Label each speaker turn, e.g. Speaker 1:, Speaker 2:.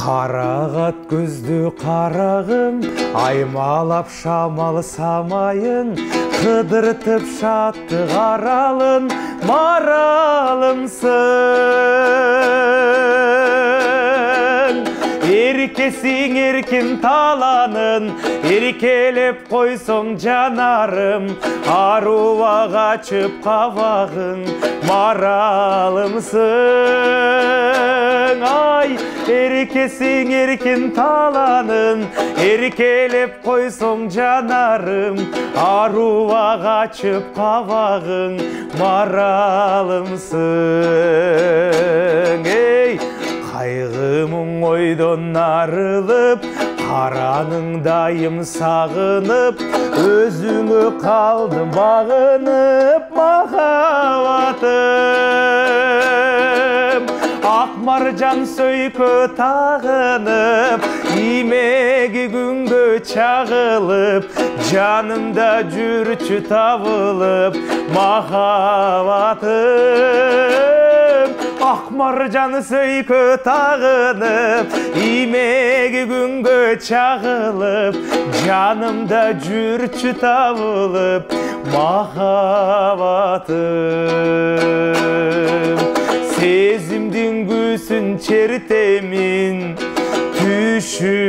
Speaker 1: Қарағат көзді қарағым, аймалап шамал самайын, қыдыртып шатты қаралын, маралымсың. Еркесің еркін таланын, еркелеп қойсың жанарым, аруа қачып қабағың, маралымсың. Ай, еркесің еркін таланын, еркелеп қойсың жанарым, аруа қачып қабағың, маралымсың. Ей, қайғымың ойдан арылып, қараның дайым сағынып, өзіңі қалдым бағынып, махаббатым. Ақ маржан сөйкі тағынып, имегі күнгі чағылып, жанымда жүрчі табылып, махаббатым. Ақ маржан сөйкі тағынып, имегі күнгі чағылып, жанымда жүрчі табылып, махаббатым. Сезімдің күсін чертемін, түші